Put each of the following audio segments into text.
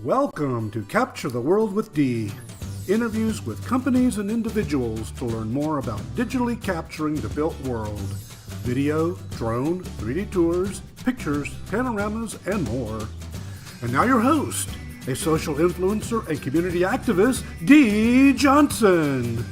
Welcome to Capture the World with D. Interviews with companies and individuals to learn more about digitally capturing the built world. Video, drone, 3D tours, pictures, panoramas, and more. And now your host, a social influencer and community activist, D. Johnson.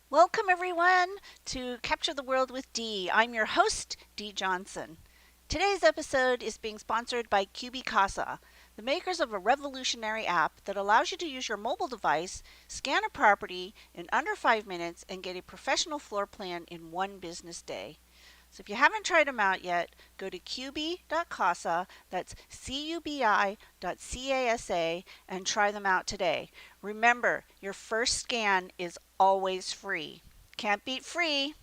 Welcome, everyone, to Capture the World with D. I'm your host, D. Johnson. Today's episode is being sponsored by QBCasa, the makers of a revolutionary app that allows you to use your mobile device, scan a property in under 5 minutes, and get a professional floor plan in one business day. So if you haven't tried them out yet, go to cubi.casa, that's cubi.casa, and try them out today. Remember, your first scan is always free. Can't beat free.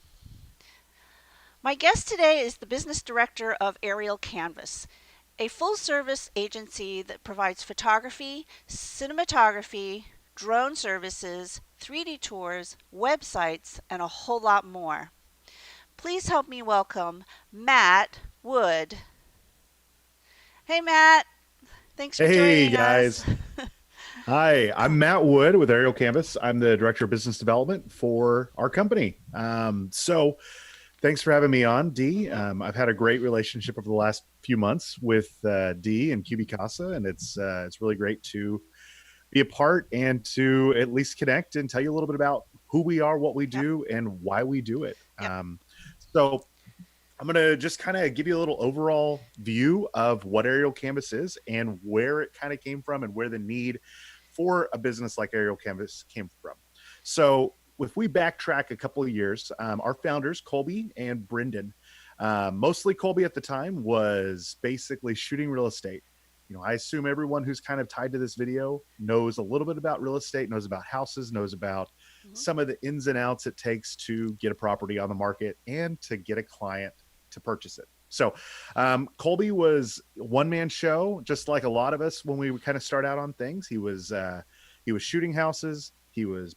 My guest today is the business director of Aerial Canvas, a full-service agency that provides photography, cinematography, drone services, 3D tours, websites, and a whole lot more. Please help me welcome Matt Wood. Hey, Matt. Thanks for Hey joining us. guys. Hi, I'm Matt Wood with Aerial Canvas. I'm the Director of Business Development for our company. So thanks for having me on, Dee. I've had a great relationship over the last few months with Dee and QB Casa, and it's really great to be a part and to at least connect and tell you a little bit about who we are, what we Yep. do, and why we do it. Yep. So I'm going to just kind of give you a little overall view of what Aerial Canvas is and where it kind of came from and where the need for a business like Aerial Canvas came from. So if we backtrack a couple of years, our founders, Colby and Brendan, mostly Colby at the time, was basically shooting real estate. You know, I assume everyone who's kind of tied to this video knows a little bit about real estate, knows about houses, knows about Mhm. some of the ins and outs it takes to get a property on the market and to get a client to purchase it. So Colby was a one-man show, just like a lot of us when we kind of start out on things. He was shooting houses, he was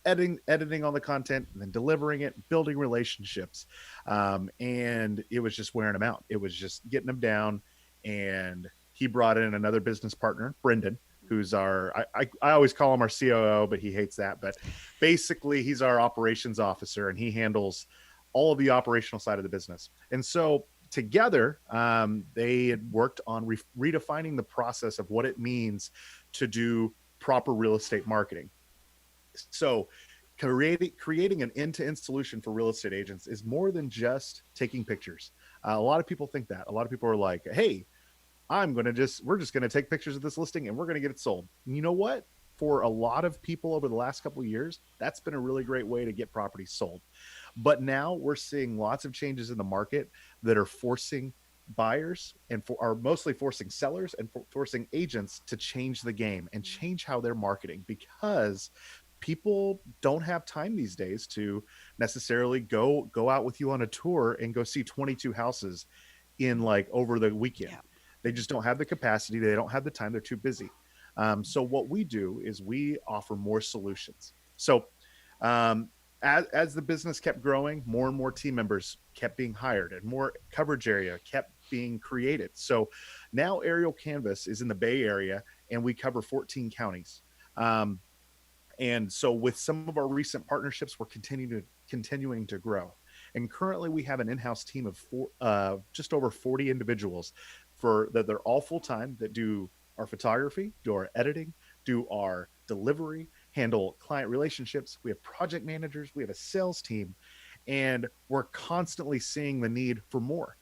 editing all the content, and then delivering it, building relationships, and it was just wearing them out. It was just getting them down, and he brought in another business partner, Brendan, who's I always call him our COO, but he hates that. But basically, he's our operations officer, and he handles all of the operational side of the business. And so together, they had worked on redefining the process of what it means to do proper real estate marketing. So creating an end-to-end solution for real estate agents is more than just taking pictures. A lot of people think that. A lot of people are like, hey, we're just going to take pictures of this listing and we're going to get it sold. And you know what? For a lot of people over the last couple of years, that's been a really great way to get properties sold. But now we're seeing lots of changes in the market that are forcing buyers and are mostly forcing sellers and forcing agents to change the game and change how they're marketing, because people don't have time these days to necessarily go out with you on a tour and go see 22 houses in like over the weekend. Yeah. They just don't have the capacity. They don't have the time. They're too busy. So what we do is we offer more solutions. So um, as the business kept growing, more and more team members kept being hired and more coverage area kept being created. So now Aerial Canvas is in the Bay Area and we cover 14 counties. And so with some of our recent partnerships, we're continuing to grow. And currently we have an in-house team of just over 40 individuals for that. They're all full-time, that do our photography, do our editing, do our delivery, handle client relationships. We have project managers, we have a sales team, and we're constantly seeing the need for more.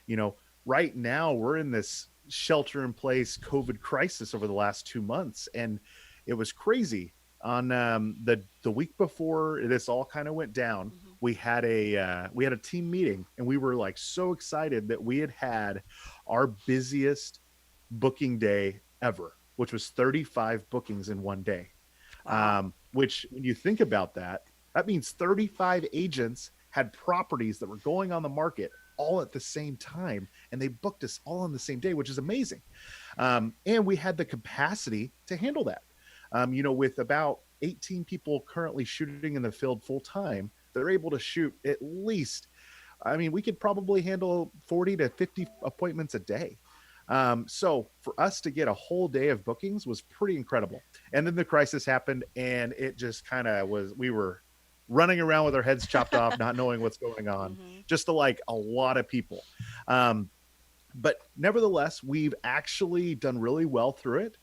You know, right now we're in this shelter in place COVID crisis over the last 2 months, and it was crazy. On the week before this all kind of went down, Mhm. we had a team meeting, and we were like so excited that we had our busiest booking day ever, which was 35 bookings in one day. Wow. Which, when you think about that, that means 35 agents had properties that were going on the market all at the same time, and they booked us all on the same day, which is amazing. And we had the capacity to handle that. With about 18 people currently shooting in the field full time, they're able to shoot at least I mean, we could probably handle 40 to 50 appointments a day. So for us to get a whole day of bookings was pretty incredible. And then the crisis happened, and it just kind of was, we were running around with our heads chopped off, not knowing what's going on, Hmm. just to like a lot of people. Um, but nevertheless, we've actually done really well through it.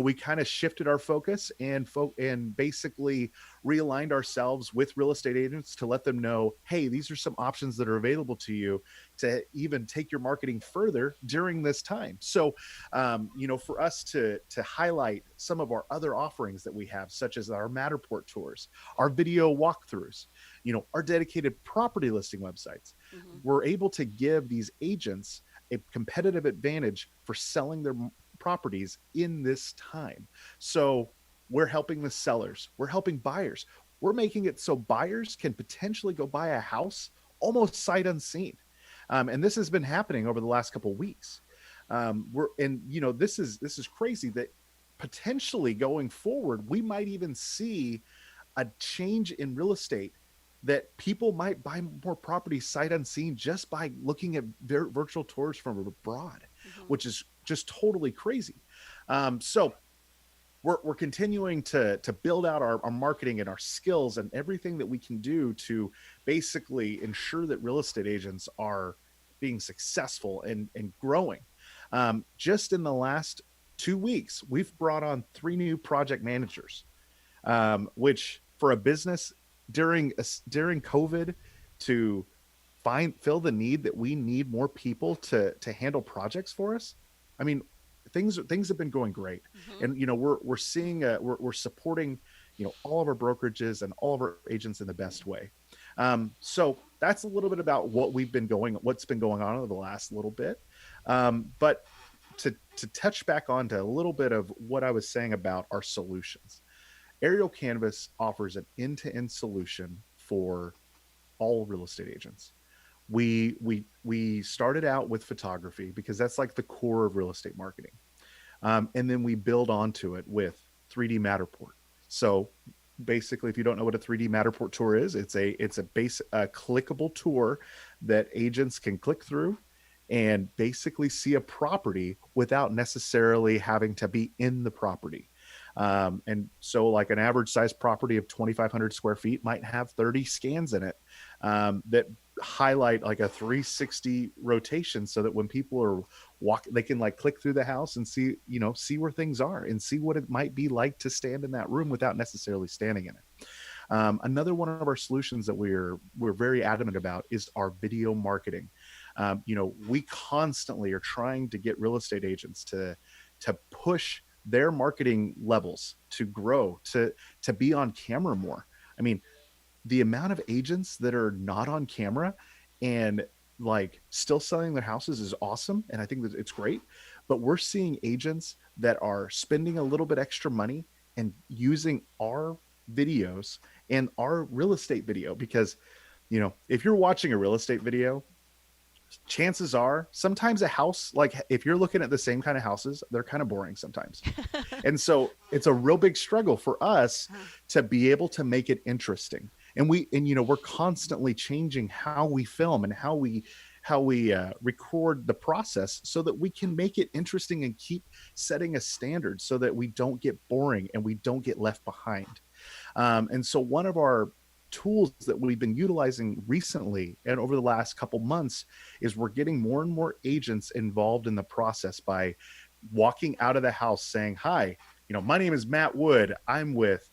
We kind of shifted our focus and basically realigned ourselves with real estate agents to let them know, hey, these are some options that are available to you to even take your marketing further during this time. So, for us to highlight some of our other offerings that we have, such as our Matterport tours, our video walkthroughs, our dedicated property listing websites, Hmm. we're able to give these agents a competitive advantage for selling their properties in this time. So we're helping the sellers, we're helping buyers, we're making it so buyers can potentially go buy a house almost sight unseen. And this has been happening over the last couple of weeks. This is crazy that potentially going forward, we might even see a change in real estate, that people might buy more property sight unseen just by looking at virtual tours from abroad, Hmm. which is just totally crazy. So we're continuing to build out our marketing and our skills and everything that we can do to basically ensure that real estate agents are being successful and growing. Just in the last 2 weeks, we've brought on 3 new project managers, which for a business during COVID, to fill the need that we need more people to handle projects for us. I mean, things have been going great, Hmm. and we're seeing we're supporting all of our brokerages and all of our agents in the best way. So that's a little bit about what's been going on over the last little bit. But to touch back onto a little bit of what I was saying about our solutions, Aerial Canvas offers an end-to-end solution for all real estate agents. We started out with photography because that's like the core of real estate marketing, and then we build onto it with 3D Matterport. So basically, if you don't know what a 3D Matterport tour is, it's a clickable tour that agents can click through and basically see a property without necessarily having to be in the property. And so, like an average size property of 2,500 square feet might have 30 scans in it, that highlight like a 360 rotation, so that when people are walking, they can like click through the house and see where things are and see what it might be like to stand in that room without necessarily standing in it. Another one of our solutions that we're very adamant about is our video marketing. We constantly are trying to get real estate agents to push their marketing levels to grow, to be on camera more. I mean, the amount of agents that are not on camera and like still selling their houses is awesome, and I think that it's great. But we're seeing agents that are spending a little bit extra money and using our videos and our real estate video, because if you're watching a real estate video, chances are sometimes a house, like if you're looking at the same kind of houses, they're kind of boring sometimes. And so it's a real big struggle for us to be able to make it interesting. And we're constantly changing how we film and how we record the process so that we can make it interesting and keep setting a standard so that we don't get boring and we don't get left behind. And so one of our tools that we've been utilizing recently and over the last couple months is we're getting more and more agents involved in the process by walking out of the house saying, hi, my name is Matt Wood, I'm with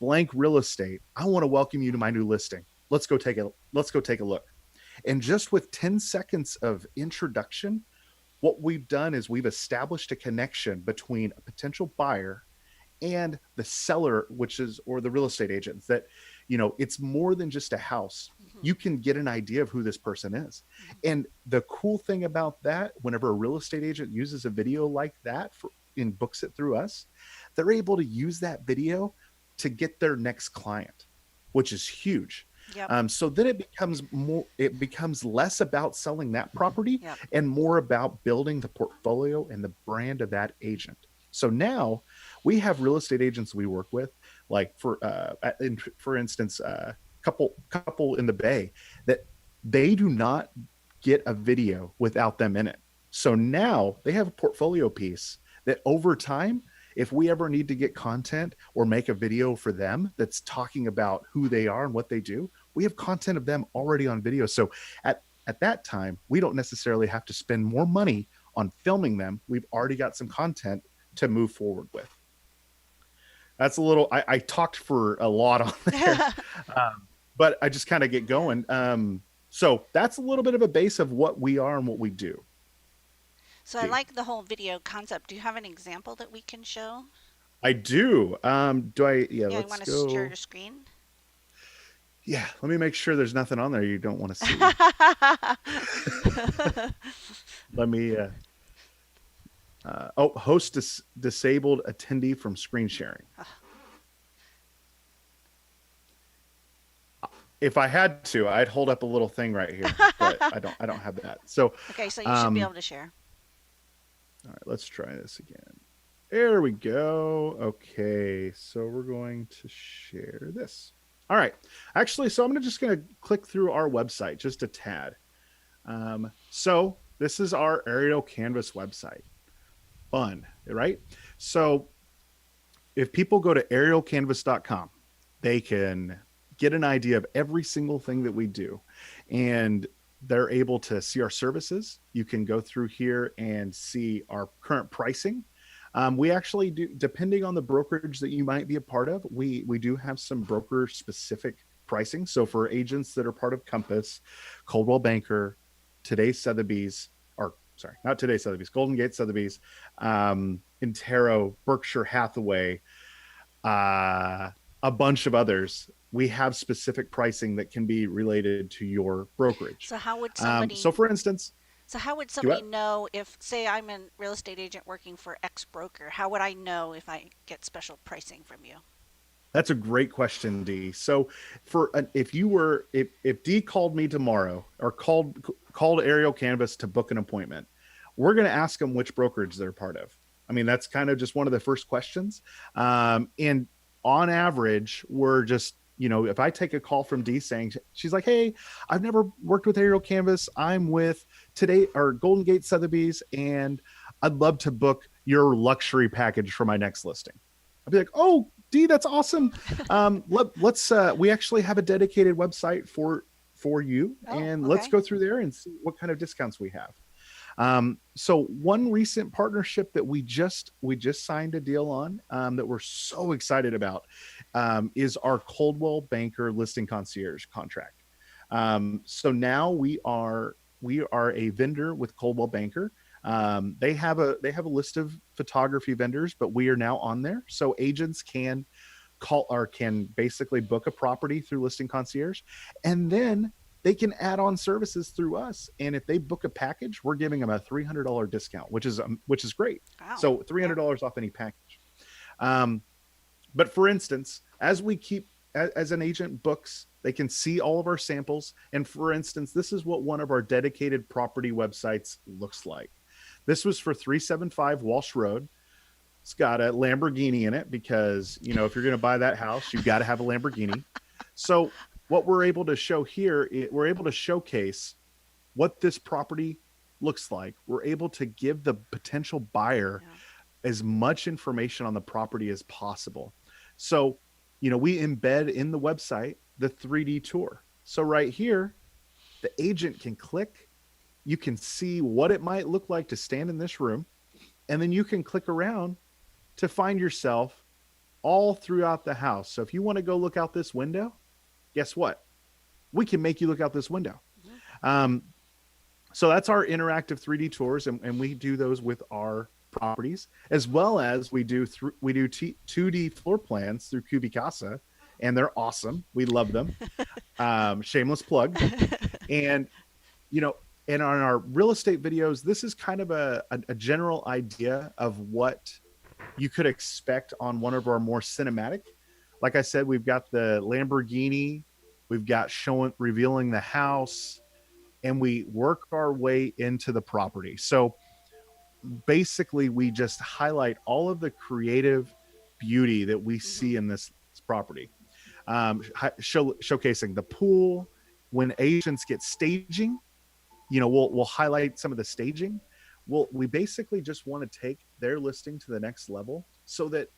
blank real estate, I want to welcome you to my new listing, let's go take a look. And just with 10 seconds of introduction, what we've done is we've established a connection between a potential buyer and the seller, or the real estate agents, that it's more than just a house. Hmm. You can get an idea of who this person is. And the cool thing about that, whenever a real estate agent uses a video like that and books it through us, they're able to use that video to get their next client, which is huge. Yep. So then it becomes less about selling that property Yep. and more about building the portfolio and the brand of that agent. So now we have real estate agents we work with, like for instance, couple in the Bay that They do not get a video without them in it. So now they have a portfolio piece that over time, if we ever need to get content or make a video for them that's talking about who they are and what they do, we have content of them already on video. So at that time, we don't necessarily have to spend more money on filming them. We've already got some content to move forward with. That's a little, I talked for a lot on there, but I just kind of get going. So that's a little bit of a base of what we are and what we do. So I like the whole video concept. Do you have an example that we can show? I do. Do I? Yeah, Yeah, you let's want go. to share your screen? Yeah, let me make sure there's nothing on there you don't want to see. Let me. Host disabled attendee from screen sharing. If I had to, I'd hold up a little thing right here, but I don't have that. So Okay, so you should be able to share. all right, let's try this again. There we go. Okay, so we're going to share this. All right, actually, so I'm just going to click through our website just a tad. So this is our Aerial Canvas website. Fun, right? So if people go to aerialcanvas.com, they can get an idea of every single thing that we do, and they're able to see our services. You can go through here and see our current pricing. We actually do, depending on the brokerage that you might be a part of, we do have some broker specific pricing. So for agents that are part of Compass, Coldwell Banker, Today's Sotheby's, or sorry, not Today's Sotheby's, Golden Gate Sotheby's, Intero, Berkshire Hathaway, a bunch of others, we have specific pricing that can be related to your brokerage. So how would somebody So for instance, So how would somebody know if, say, I'm a real estate agent working for X broker? How would I know if I get special pricing from you? that's a great question, Dee. So if Dee called me tomorrow or called Aerial Canvas to book an appointment, we're going to ask them which brokerage they're part of. I mean, that's kind of just one of the first questions. And on average, we're just, if I take a call from Dee saying, she's like, hey, I've never worked with Aerial Canvas. I'm with Golden Gate Sotheby's, and I'd love to book your luxury package for my next listing. I'd be like, oh, Dee, that's awesome. Let's we actually have a dedicated website for you, and let's go through there and see what kind of discounts we have. So one recent partnership that we just signed a deal on, that we're so excited about, is our Coldwell Banker Listing Concierge contract. So now we are a vendor with Coldwell Banker. They have a list of photography vendors, but we are now on there. So agents can can basically book a property through Listing Concierge, and then they can add on services through us. And if they book a package, we're giving them a $300 discount, which is great. Wow. So $300 off any package. But for instance, as an agent books, they can see all of our samples. And for instance, this is what one of our dedicated property websites looks like. This was for 375 Walsh Road. It's got a Lamborghini in it because, if you're going to buy that house, you've got to have a Lamborghini. So what we're able to show here, we're able to showcase what this property looks like. We're able to give the potential buyer as much information on the property as possible. So, we embed in the website the 3D tour. So right here, the agent can click. You can see what it might look like to stand in this room. And then you can click around to find yourself all throughout the house. So if you want to go look out this window, guess what? We can make you look out this window. So that's our interactive 3D tours, and we do those with our properties, as well as we do 2D floor plans through Cubicasa, and they're awesome. We love them. Shameless plug. And and on our real estate videos, this is kind of a general idea of what you could expect on one of our more cinematic. Like I said, we've got the Lamborghini, we've got revealing the house, and we work our way into the property. So basically, we just highlight all of the creative beauty that we see in this property, showcasing the pool when agents get staging, we'll highlight some of the staging. We basically just want to take their listing to the next level so that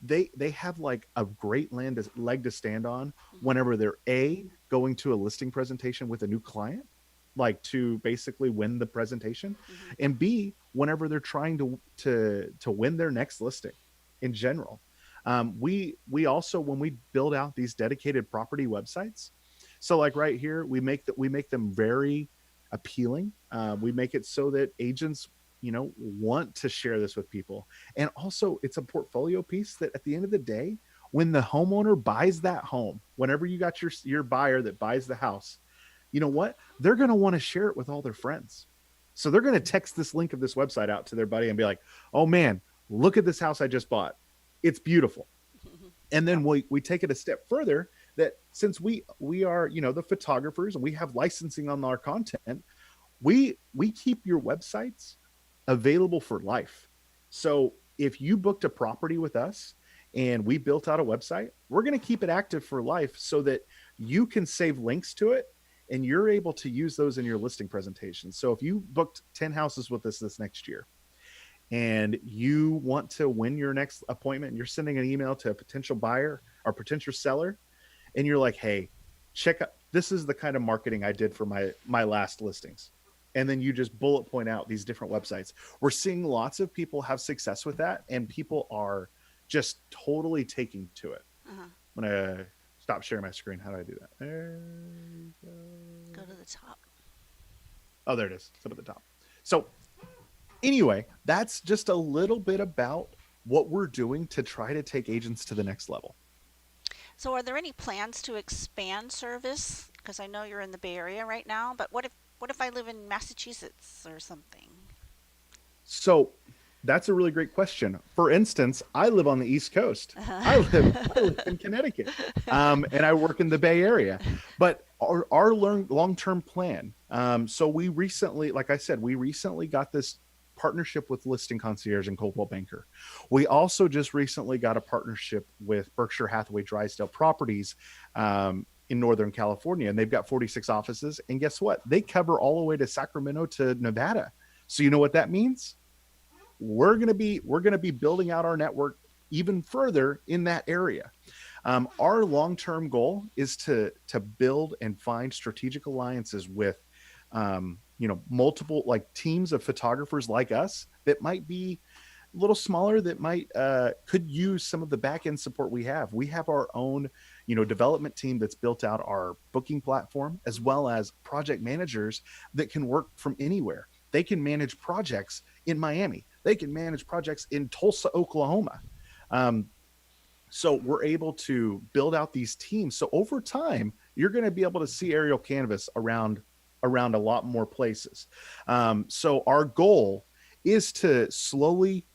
they have like a great leg to stand on Mhm. whenever they're going to a listing presentation with a new client, like to basically win the presentation, Mhm. and B, whenever they're trying to win their next listing in general. We also, when we build out these dedicated property websites, so like right here, we make them very appealing. We make it so that agents, want to share this with people. And also, it's a portfolio piece that at the end of the day, when the homeowner buys that home, whenever you got your buyer that buys the house, you know what? They're going to want to share it with all their friends. So they're going to text this link of this website out to their buddy and be like, "Oh man, look at this house I just bought. It's beautiful." And Yep. then we take it a step further, that since we are, the photographers, and we have licensing on our content, we keep your websites available for life. So if you booked a property with us and we built out a website, we're going to keep it active for life so that you can save links to it and you're able to use those in your listing presentation. So if you booked 10 houses with us this next year and you want to win your next appointment, and you're sending an email to a potential buyer or potential seller, and you're like, "Hey, check out, this is the kind of marketing I did for my last listings." And then you just bullet point out these different websites. We're seeing lots of people have success with that, and people are just totally taking to it. Uh-huh. I'm gonna stop sharing my screen. How do I do that? There you Go go. to the top. Oh, there it is. It's up at the top. So anyway, that's just a little bit about what we're doing to try to take agents to the next level. So, are there any plans to expand service? Because I know you're in the Bay Area right now, but what if I live in Massachusetts or something? So that's a really great question. For instance, I live on the East Coast. I live in Connecticut, and I work in the Bay Area. But our long term plan. So we recently, like I said, we recently got this partnership with Listing Concierge and Coldwell Banker. We also just recently got a partnership with Berkshire Hathaway Drysdale Properties. In Northern California, and they've got 46 offices. And guess what? They cover all the way to Sacramento to Nevada. So you know what that means? We're going to be building out our network even further in that area. Our long-term goal is to build and find strategic alliances with multiple like teams of photographers like us that might be a little smaller, that might could use some of the back end support we have. We have our own development team that's built out our booking platform, as well as project managers that can work from anywhere. They can manage projects in Miami. They can manage projects in Tulsa, Oklahoma. Um, so we're able to build out these teams. So over time, you're going to be able to see Aerial Canvas around a lot more places. So our goal is to slowly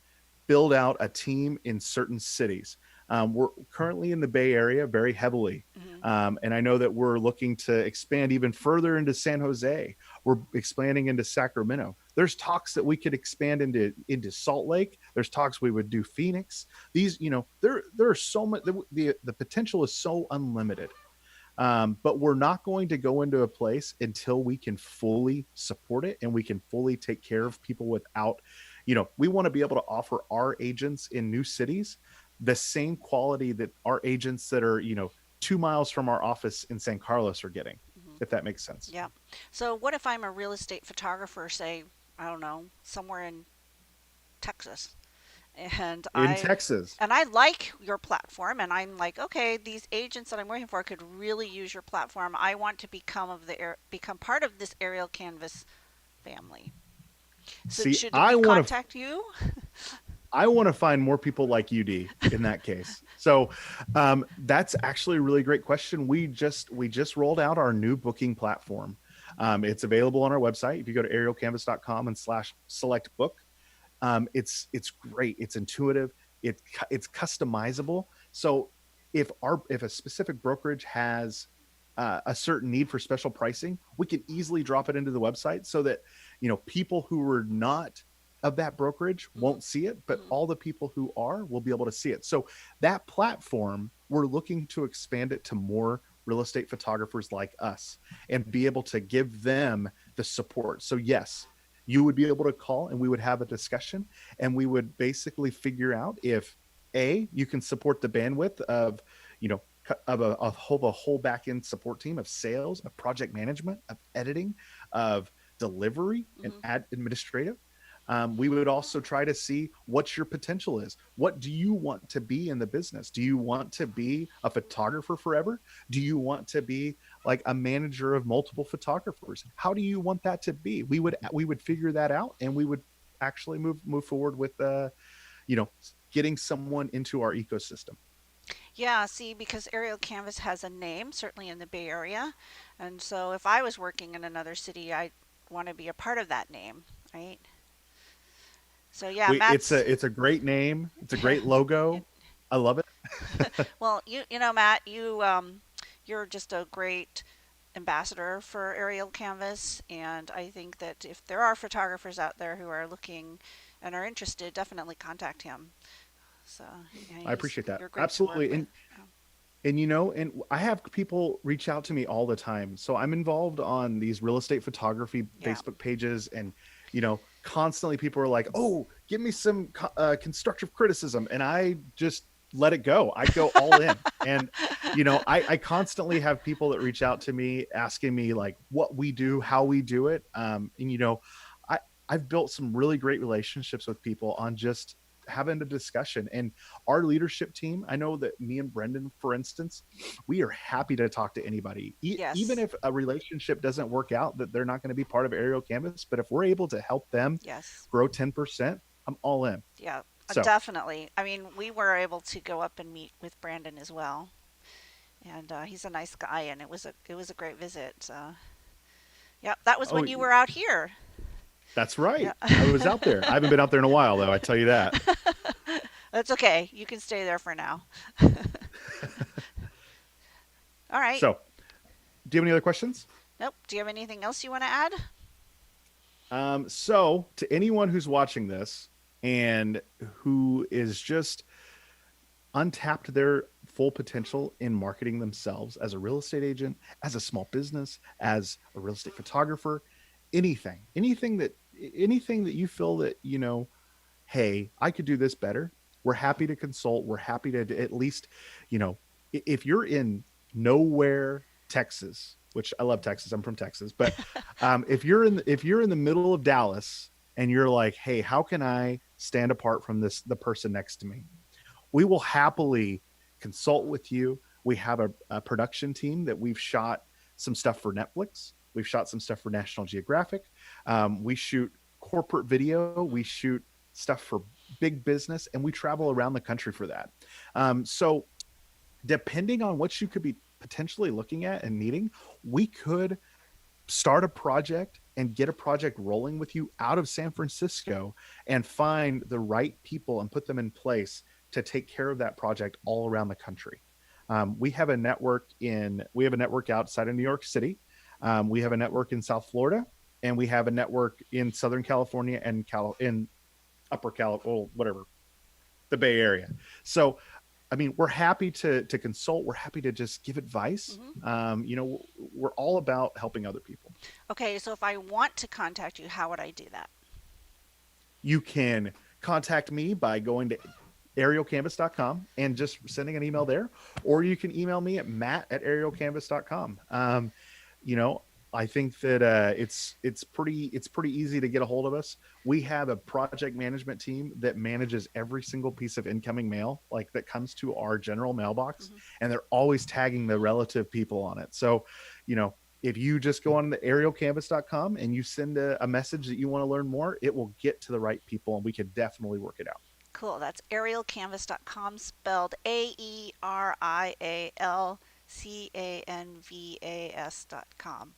build out a team in certain cities. We're currently in the Bay Area very heavily. Hmm. And I know that we're looking to expand even further into San Jose. We're expanding into Sacramento. There's talks that we could expand into Salt Lake. There's talks we would do Phoenix. These, there are so much, the potential is so unlimited. But we're not going to go into a place until we can fully support it and we can fully take care of people without, we want to be able to offer our agents in new cities the same quality that our agents that are, 2 miles from our office in San Carlos are getting, Hmm. if that makes sense. Yeah. So, what if I'm a real estate photographer, say, I don't know, somewhere in Texas, and In I Texas, and I like your platform, and I'm like, okay, these agents that I'm working for could really use your platform. I want to become part of this Aerial Canvas family. So, see, should we contact you? I want to find more people like UD in that case. So that's actually a really great question. We just rolled out our new booking platform. It's available on our website. If you go to aerialcanvas.com and /select book, it's great. It's intuitive. It's customizable. So if a specific brokerage has a certain need for special pricing, we can easily drop it into the website so that people who are not of that brokerage Hmm. won't see it, but Hmm. all the people who are will be able to see it. So that platform, we're looking to expand it to more real estate photographers like us and be able to give them the support. So yes, you would be able to call and we would have a discussion, and we would basically figure out if you can support the bandwidth of, you know, of a whole back end support team of sales, of project management, of editing, of delivery and Hmm. administrative. We would also try to see what your potential is. What do you want to be in the business? Do you want to be a photographer forever? Do you want to be like a manager of multiple photographers? How do you want that to be? We would figure that out, and we would actually move forward with you know, getting someone into our ecosystem. Yeah, see, because Aerial Canvas has a name, certainly in the Bay Area. And so if I was working in another city, I'd want to be a part of that name, right? So yeah, It's Matt's, a great name. It's a great logo. I love it. well, you know, Matt, you're just a great ambassador for Aerial Canvas, and I think that if there are photographers out there who are looking and are interested, definitely contact him. So, yeah, I appreciate that. you're great to work Absolutely. with. And you know, and I have people reach out to me all the time. So I'm involved on these real estate photography Yeah. Facebook pages, and you know, constantly people are like, "Oh, give me some constructive criticism," and I just let it go. I go all in, and you know, I constantly have people that reach out to me asking me like what we do, how we do it, and you know, I I've built some really great relationships with people on just having a discussion. And our leadership team, I know that me and Brendan, for instance, we are happy to talk to anybody. Even Yes. if a relationship doesn't work out, that they're not going to be part of Aerial Canvas, but if we're able to help them Yes. grow 10%, I'm all in. Yeah. So Definitely. I mean, we were able to go up and meet with Brandon as well, and he's a nice guy, and it was a great visit. So, yeah, that was oh, when you were out here. that's Yeah. right, I was out there. I haven't been out there in a while though, I tell you that. That's okay. You can stay there for now. All right. So do you have any other questions? Nope. Do you have anything else you want to add? So to anyone who's watching this and who is just untapped their full potential in marketing themselves as a real estate agent, as a small business, as a real estate photographer, anything that you feel that, you know, hey, I could do this better. We're happy to consult. We're happy to at least, you know, if you're in nowhere, Texas, which I love Texas, I'm from Texas, but if you're in the middle of Dallas and you're like, hey, how can I stand apart from the person next to me? We will happily consult with you. We have a production team that we've shot some stuff for Netflix. We've shot some stuff for National Geographic. We shoot corporate video. We shoot stuff for big business, and we travel around the country for that. So, depending on what you could be potentially looking at and needing, we could start a project and get a project rolling with you out of San Francisco and find the right people and put them in place to take care of that project all around the country. We have a network outside of New York City. We have a network in South Florida, and we have a network in Southern California and in Upper California, whatever, the Bay Area. So, I mean, we're happy to consult. We're happy to just give advice. Hmm. You know, we're all about helping other people. Okay. So if I want to contact you, how would I do that? You can contact me by going to aerialcanvas.com and just sending an email there, or you can email me at matt@aerialcanvas.com. You know, I think that it's pretty easy to get a hold of us. We have a project management team that manages every single piece of incoming mail, like that comes to our general mailbox, Hmm. and they're always tagging the relative people on it. So, you know, if you just go on the aerialcanvas.com and you send a message that you want to learn more, it will get to the right people, and we can definitely work it out. Cool. That's aerialcanvas.com, spelled AERIALCANVAS.com.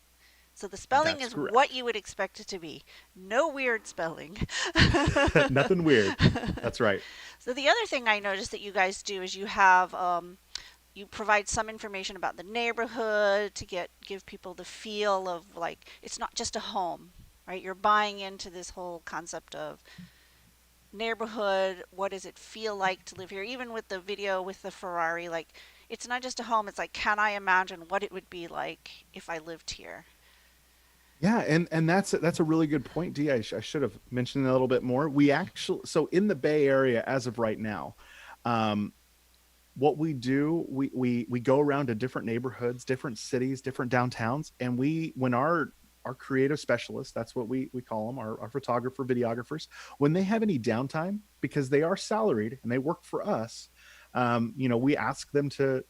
So the spelling That's is correct. what you would expect it to be. No weird spelling. Nothing weird. That's right. So the other thing I noticed that you guys do is you have you provide some information about the neighborhood to give people the feel of like it's not just a home, right? You're buying into this whole concept of neighborhood. What does it feel like to live here? Even with the video with the Ferrari, like it's not just a home. It's like, can I imagine what it would be like if I lived here? Yeah, and that's a really good point, D. I should have mentioned it a little bit more. We actually, so in the Bay Area as of right now, um, what we do, we go around to different neighborhoods, different cities, different downtowns, and when our creative specialists, that's what we call them, our photographer, videographers, when they have any downtime, because they are salaried and they work for us, we ask them to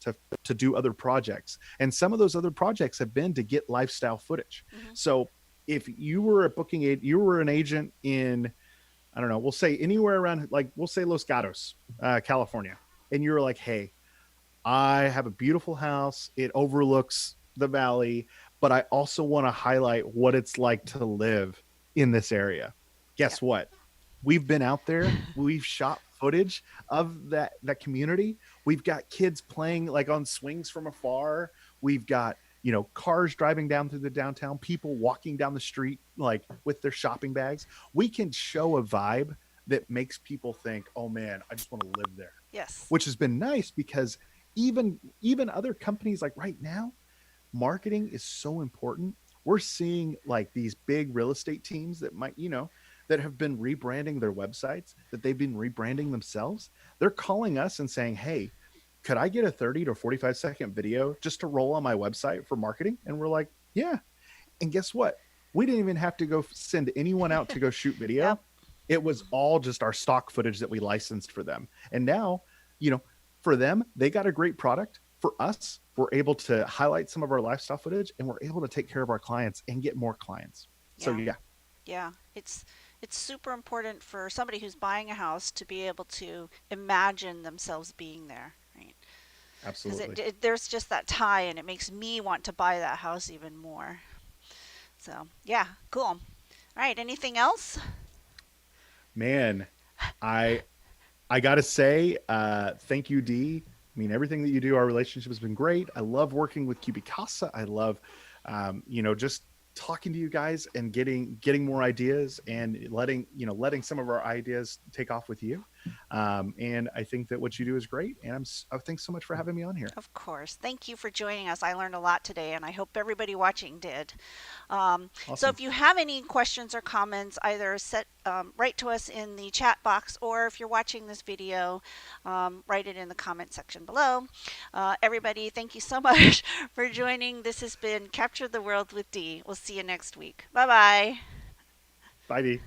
do other projects, and some of those other projects have been to get lifestyle footage. Hmm. So if you were a booking aid, you were an agent in, I don't know, we'll say anywhere around, like we'll say Los Gatos, California, and you're like, hey, I have a beautiful house. It overlooks the valley, but I also want to highlight what it's like to live in this area. Yeah. Guess what? We've been out there. We've shot footage of that community. We've got kids playing like on swings from afar. We've got, cars driving down through the downtown, people walking down the street like with their shopping bags. We can show a vibe that makes people think, "Oh man, I just want to live there." Yes. Which has been nice because even other companies, like right now, marketing is so important. We're seeing like these big real estate teams that that have been rebranding their websites, that they've been rebranding themselves. They're calling us and saying, hey, could I get a 30 to 45-second video just to roll on my website for marketing? And we're like, yeah. And guess what? We didn't even have to go send anyone out to go shoot Yep. video. It was all just our stock footage that we licensed for them. And now, you know, for them, they got a great product. For us, we're able to highlight some of our lifestyle footage, and we're able to take care of our clients and get more clients. So Yeah. yeah, Yeah. It's super important for somebody who's buying a house to be able to imagine themselves being there, right? Because absolutely. there's just that tie, and it makes me want to buy that house even more. So yeah, cool. All right. Anything else? Man, I I gotta say, thank you, D. I mean, everything that you do, our relationship has been great. I love working with Cubicasa. I love, just talking to you guys and getting more ideas and letting some of our ideas take off with you. And I think that what you do is great. And thanks so much for having me on here. Of course. Thank you for joining us. I learned a lot today, and I hope everybody watching did. So Awesome. if you have any questions or comments, either write to us in the chat box, or if you're watching this video, write it in the comment section below. Everybody, thank you so much for joining. This has been Capture the World with Dee. We'll see you next week. Bye bye. Bye, D.